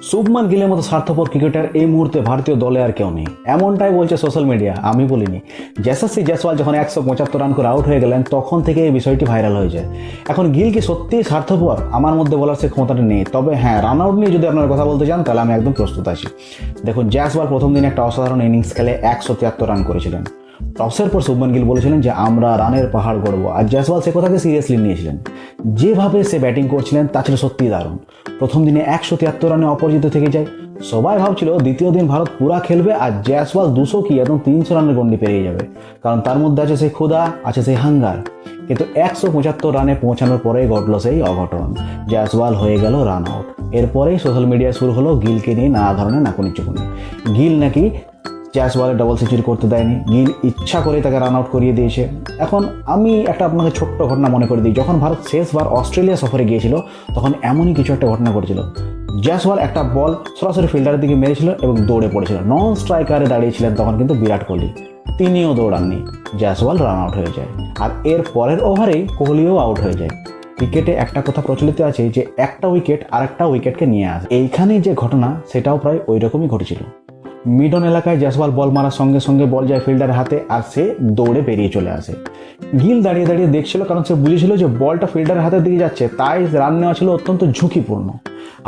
শুভমান গিলের মতো স্বার্থপর ক্রিকেটার এই মুহূর্তে ভারতীয় দলে আর কেউ নেই, এমনটাই বলছে সোশ্যাল মিডিয়া, আমি বলিনি। যশস্বী জয়সওয়াল যখন 175 রান করে আউট হয়ে গেলেন তখন থেকে এই বিষয়টি ভাইরাল হয়ে যায়। এখন গিল কি সত্যিই স্বার্থপর? আমার মধ্যে বলার সে ক্ষমতাটা নেই, তবে হ্যাঁ, রান আউট নিয়ে যদি আপনার কথা বলতে চান তাহলে আমি একদম প্রস্তুত আছি। দেখুন, জয়সওয়াল প্রথম দিন একটা অসাধারণ ইনিংস খেলে 173 রান করেছিলেন। টসের পর শুভমান গিল বলেছিলেন যে আমরা রানের পাহাড় গড়বো, আর জয়সওয়াল সে কথাকে সিরিয়াসলি নিয়েছিলেন। যেভাবে সে ব্যাটিং করছিলেন তা ছিল সত্যিই দারুণ। প্রথম দিনে 173 রানে অপরাজিত থেকে যায়। সবাই ভাবছিল দ্বিতীয় দিন ভারত পুরা খেলবে আর জয়সওয়াল 200 কি একদম 300 রানের গন্ডি পেরিয়ে যাবে, কারণ তার মধ্যে আছে সেই ক্ষুধা, আছে সেই হাঙ্গার। কিন্তু 175 রানে পৌঁছানোর পরেই ঘটলো সেই অঘটন, জয়সওয়াল হয়ে গেল রান আউট। এরপরেই সোশ্যাল মিডিয়ায় শুরু হলো গিলকে নিয়ে নানা ধরনের নাকুনি চুকুনি। গিল নাকি জয়সওয়ালের ডাবল সেঞ্চুরি করতে দেয়নি, গিল ইচ্ছা করে তাকে রান আউট করিয়ে দিয়েছে। এখন আমি একটা আপনাকে ছোট্ট ঘটনা মনে করে দিই। যখন ভারত শেষবার অস্ট্রেলিয়া সফরে গিয়েছিল তখন এমনই কিছু একটা ঘটনা ঘটেছিল। জয়সওয়াল একটা বল সরাসরি ফিল্ডারের দিকে মেরেছিল এবং দৌড়ে পড়েছিল। নন স্ট্রাইকারে দাঁড়িয়েছিলেন তখন কিন্তু বিরাট কোহলি, তিনিও দৌড়াননি। জয়সওয়াল রান আউট হয়ে যায় আর এর পরের ওভারেই কোহলিও আউট হয়ে যায়। ক্রিকেটে একটা কথা প্রচলিত আছে যে একটা উইকেট আরেকটা উইকেটকে নিয়ে আসে। এইখানে যে ঘটনা সেটাও প্রায় ওই রকমই ঘটেছিল। মিডন এলাকায় জয়সওয়াল বল মারার সঙ্গে সঙ্গে বল যায় ফিল্ডারের হাতে আর সে দৌড়ে বেরিয়ে চলে আসে। গিল দাঁড়িয়ে দাঁড়িয়ে দেখছিল, কারণ সে বুঝেছিল যে বলটা ফিল্ডারের হাতের দিকে যাচ্ছে, তাই রান নেওয়া ছিল অত্যন্ত ঝুঁকিপূর্ণ।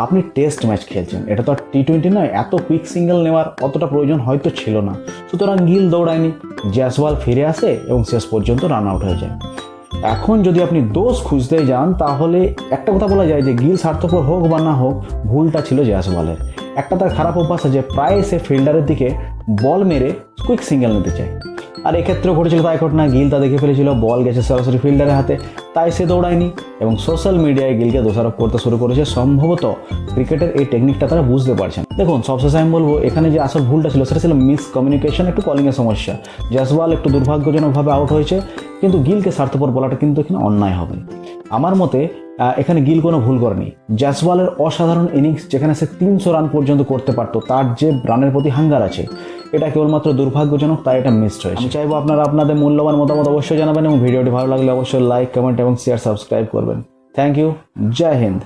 আপনি টেস্ট ম্যাচ খেলছেন, এটা তো আর টি-20 নয়, এত কুইক সিঙ্গেল নেওয়ার অতটা প্রয়োজন হয়তো ছিল না। সুতরাং গিল দৌড়ায়নি, জয়সওয়াল ফিরে আসে এবং শেষ পর্যন্ত রান আউট হয়ে যায়। এখন যদি আপনি দোষ খুঁজতে যান তাহলে একটা কথা বলা যায় যে গিল স্বার্থপর হোক বা না হোক, ভুলটা ছিল জয়সওয়ালের। একটা তার খারাপ অভ্যাস আছে, প্রায় সে ফিল্ডারের দিকে বল মেরে কুইক সিঙ্গেল নিতে চায়। আর এক্ষেত্রে ঘটেছিল তাই ঘটনা, গিল তা দেখে ফেলেছিল বল গেছে সরাসরি ফিল্ডারের হাতে, তাই সে দৌড়ায়নি এবং সোশ্যাল মিডিয়ায় গিলকে দোষারোপ করতে শুরু করেছে। সম্ভবত ক্রিকেটের এই টেকনিকটা তারা বুঝতে পারছেন। দেখুন, সবশেষে আমি বলবো এখানে যে আসল ভুলটা ছিল সেটা ছিল মিসকমিউনিকেশন, একটু কলিংয়ের সমস্যা। জয়সওয়াল একটু দুর্ভাগ্যজনকভাবে আউট হয়েছে, কিন্তু গিলকে স্বার্থপর বলাটা কিন্তু এখানে অন্যায় হবে। আমার মতে এখানে গিল কোনো ভুল করেনি। জয়সওয়ালের অসাধারণ ইনিংস, যেখানে সে 300 রান পর্যন্ত করতে পারতো, তার যে রানের প্রতি হাঙ্গার আছে, এটা কেবলমাত্র দুর্ভাগ্যজনক, তাই এটা মিসড হয়েছে। আমি চাইবো আপনারা আপনাদের মূল্যবান মতামত অবশ্যই জানাবেন এবং ভিডিওটি ভালো লাগলে অবশ্যই লাইক, কমেন্ট এবং শেয়ার, সাবস্ক্রাইব করবেন। থ্যাংক ইউ, জয় হিন্দ।